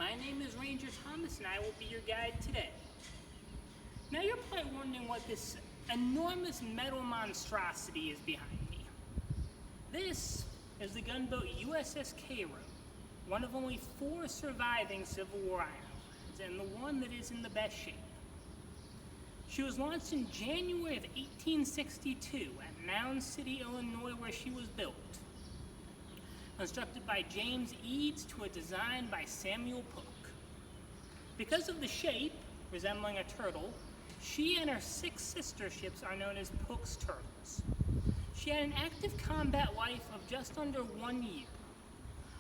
My name is Ranger Thomas and I will be your guide today. Now you're probably wondering what this enormous metal monstrosity is behind me. This is the gunboat USS Cairo, one of only 4 surviving Civil War islands, and the one that is in the best shape. She was launched in January of 1862 at Mound City, Illinois, where she was built. Constructed by James Eads to a design by Samuel Pook. Because of the shape, resembling a turtle, she and her 6 sister ships are known as Pook's Turtles. She had an active combat life of just under 1 year.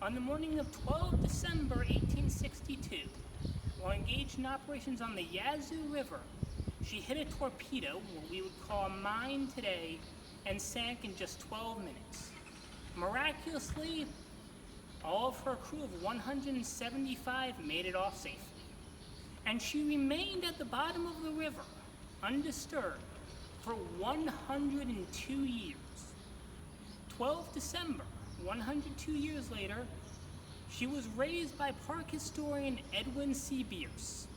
On the morning of 12 December 1862, while engaged in operations on the Yazoo River, she hit a torpedo, what we would call a mine today, and sank in just 12 minutes. Miraculously, all of her crew of 175 made it off safely, and she remained at the bottom of the river, undisturbed, for 102 years. 12 December, 102 years later, she was raised by park historian Edwin C. Bierce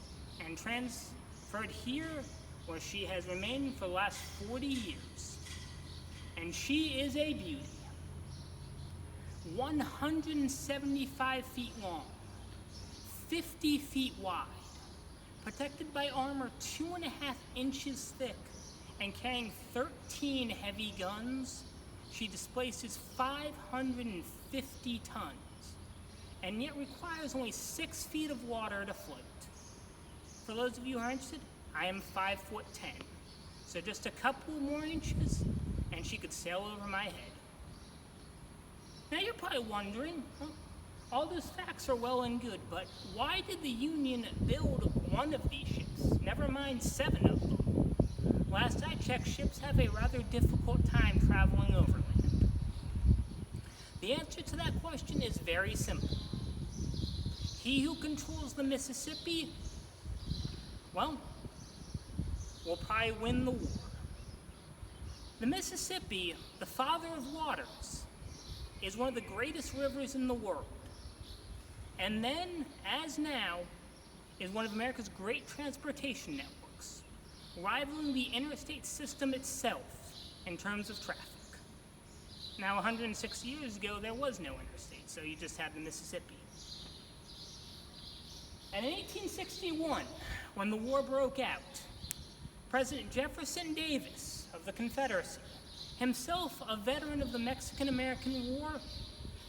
and transferred here, where she has remained for the last 40 years. And she is a beauty. 175 feet long, 50 feet wide, protected by armor 2.5 inches thick, and carrying 13 heavy guns, she displaces 550 tons, and yet requires only 6 feet of water to float. For those of you who are interested, I am 5'10", so just a couple more inches, and she could sail over my head. Now you're probably wondering, all those facts are well and good, but why did the Union build one of these ships, never mind 7 of them? Last I checked, ships have a rather difficult time traveling overland. The answer to that question is very simple. He who controls the Mississippi, well, will probably win the war. The Mississippi, the father of waters, is one of the greatest rivers in the world, and then, as now, is one of America's great transportation networks, rivaling the interstate system itself in terms of traffic. Now, 106 years ago, there was no interstate, so you just had the Mississippi. And in 1861, when the war broke out, President Jefferson Davis of the Confederacy, himself a veteran of the Mexican-American War,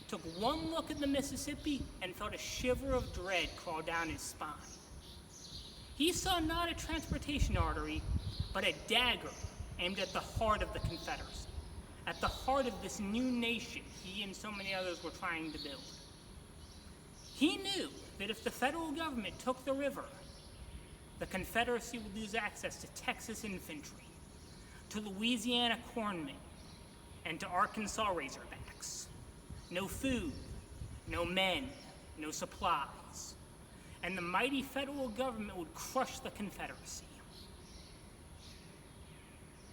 took one look at the Mississippi and felt a shiver of dread crawl down his spine. He saw not a transportation artery, but a dagger aimed at the heart of the Confederacy, at the heart of this new nation he and so many others were trying to build. He knew that if the federal government took the river, the Confederacy would lose access to Texas infantry, to Louisiana cornmen, and to Arkansas razorbacks. No food, no men, no supplies, and the mighty federal government would crush the Confederacy.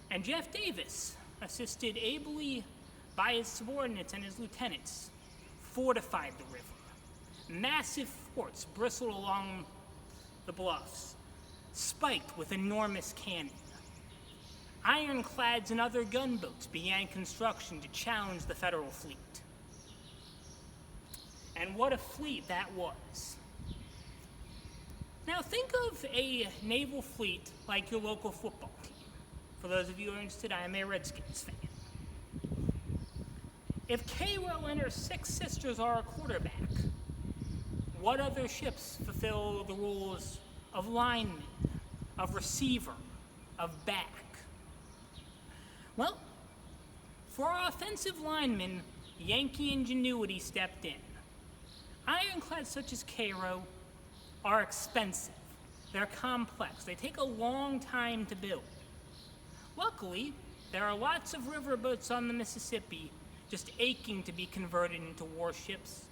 And Jeff Davis, assisted ably by his subordinates and his lieutenants, fortified the river. Massive forts bristled along the bluffs, spiked with enormous cannon. Ironclads and other gunboats began construction to challenge the federal fleet. And what a fleet that was. Now think of a naval fleet like your local football team. For those of you who are interested, I am a Redskins fan. If Cairo and her 6 sisters are a quarterback, what other ships fulfill the roles of lineman, of receiver, of back? Well, for our offensive linemen, Yankee ingenuity stepped in. Ironclads such as Cairo are expensive. They're complex. They take a long time to build. Luckily, there are lots of riverboats on the Mississippi just aching to be converted into warships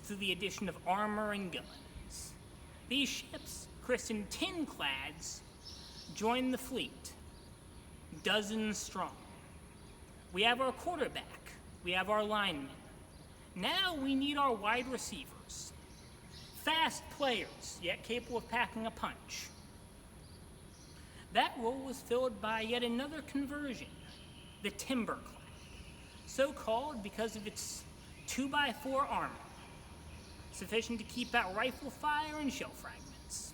through the addition of armor and guns. These ships, christened Tinclads, join the fleet, dozens strong. We have our quarterback, we have our linemen. Now we need our wide receivers. fast players, yet capable of packing a punch. That role was filled by yet another conversion, the timber-clad, so called because of its 2x4 armor, sufficient to keep out rifle fire and shell fragments.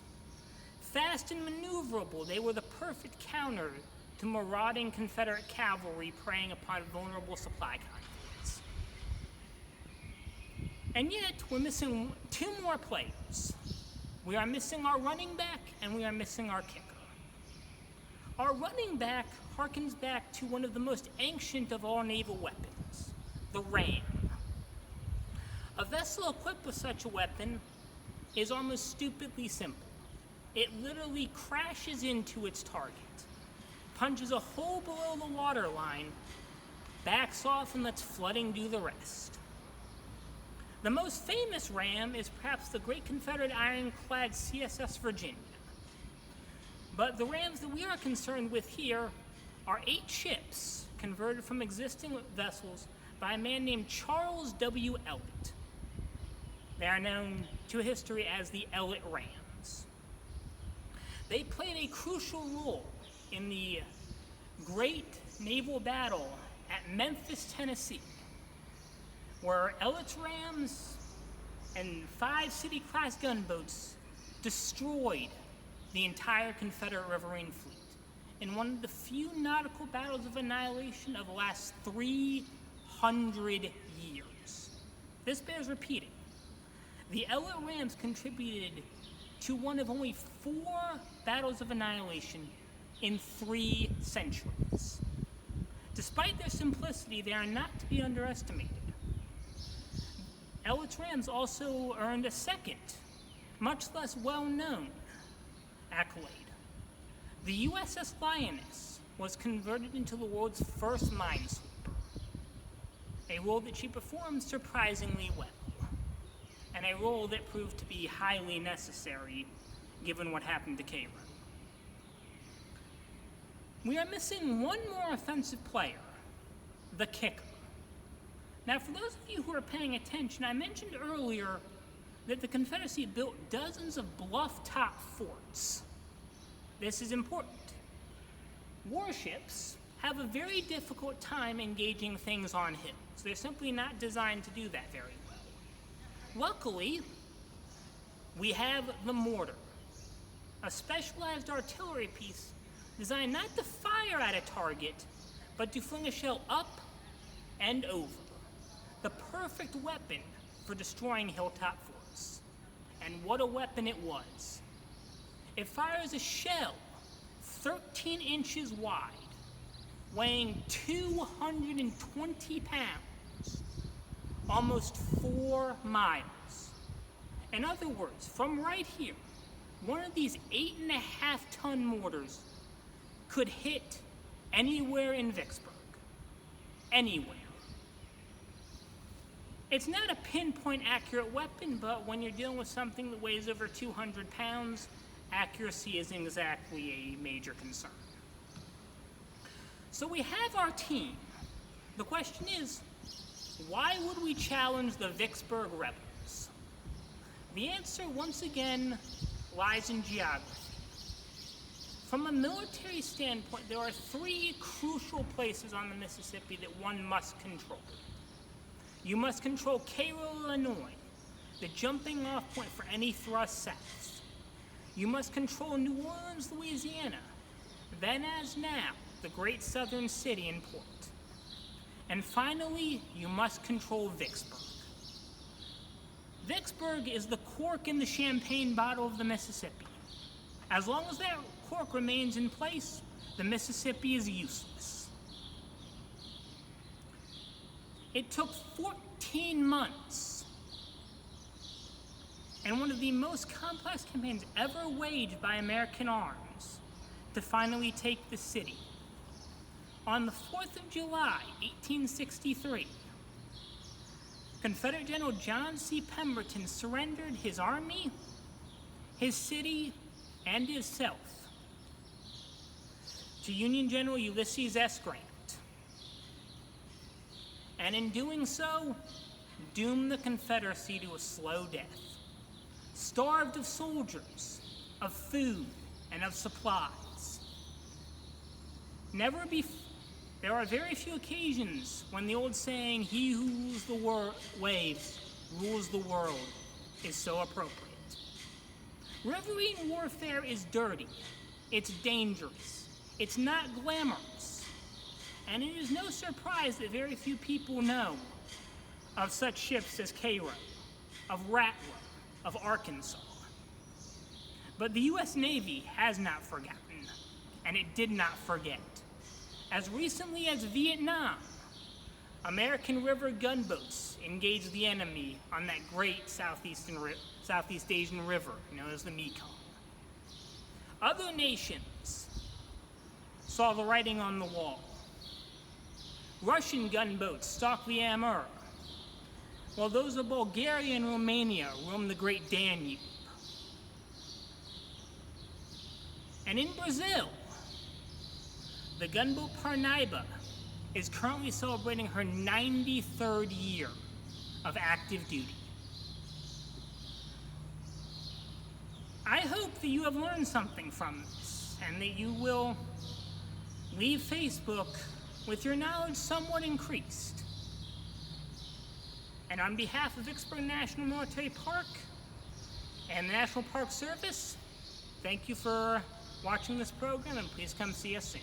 Fast and maneuverable, they were the perfect counter to marauding Confederate cavalry preying upon vulnerable supply convoys. And yet, we're missing two more players. We are missing our running back, and we are missing our kicker. Our running back harkens back to one of the most ancient of all naval weapons, the ram. A vessel equipped with such a weapon is almost stupidly simple. It literally crashes into its target, punches a hole below the waterline, backs off, and lets flooding do the rest. The most famous ram is perhaps the great Confederate ironclad USS Virginia. But the rams that we are concerned with here are 8 ships converted from existing vessels by a man named Charles W. Ellet. They are known to history as the Ellet Rams. They played a crucial role in the great naval battle at Memphis, Tennessee, where Ellet's Rams and 5 City-class gunboats destroyed the entire Confederate riverine fleet in one of the few nautical battles of annihilation of the last 300 years. This bears repeating. The Ellet Rams contributed to one of only 4 battles of annihilation in 3 centuries. Despite their simplicity, they are not to be underestimated. Ellet's Rams also earned a second, much less well-known accolade. The U.S.S. Lioness was converted into the world's first minesweeper, a role that she performed surprisingly well, and a role that proved to be highly necessary given what happened to Cairo. We are missing one more offensive player, the kicker. Now, for those of you who are paying attention, I mentioned earlier that the Confederacy built dozens of bluff-top forts. This is important. Warships have a very difficult time engaging things on hills. They're simply not designed to do that very well. Luckily, we have the mortar, a specialized artillery piece designed not to fire at a target, but to fling a shell up and over. The perfect weapon for destroying hilltop forts. And what a weapon it was. It fires a shell 13 inches wide, weighing 220 pounds, almost 4 miles. In other words, from right here, one of these 8.5-ton mortars could hit anywhere in Vicksburg. Anywhere. It's not a pinpoint accurate weapon, but when you're dealing with something that weighs over 200 pounds, accuracy isn't exactly a major concern. So we have our team. The question is, why would we challenge the Vicksburg rebels? The answer, once again, lies in geography. From a military standpoint, there are 3 crucial places on the Mississippi that one must control. You must control Cairo, Illinois, the jumping off point for any thrust south. You must control New Orleans, Louisiana, then as now, the great southern city and port. And finally, you must control Vicksburg. Vicksburg is the cork in the champagne bottle of the Mississippi. As long as that cork remains in place, the Mississippi is useless. It took 14 months and one of the most complex campaigns ever waged by American arms to finally take the city. On the 4th of July, 1863, Confederate General John C. Pemberton surrendered his army, his city, and himself to Union General Ulysses S. Grant. And in doing so, doomed the Confederacy to a slow death. starved of soldiers, of food, and of supplies. There are very few occasions when the old saying, "He who rules the waves rules the world," is so appropriate. Riverine warfare is dirty, it's dangerous, it's not glamorous, and it is no surprise that very few people know of such ships as Cairo, of Rattler, of Arkansas. But the U.S. Navy has not forgotten, and it did not forget. As recently as Vietnam, American river gunboats engaged the enemy on that great Southeast Asian river known as the Mekong. Other nations saw the writing on the wall. Russian gunboats stalked the Amur, while those of Bulgaria and Romania roamed the great Danube. And in Brazil, the gunboat Parnaíba is currently celebrating her 93rd year of active duty. I hope that you have learned something from this, and that you will leave Facebook with your knowledge somewhat increased. And on behalf of Vicksburg National Military Park and the National Park Service, thank you for watching this program, and please come see us soon.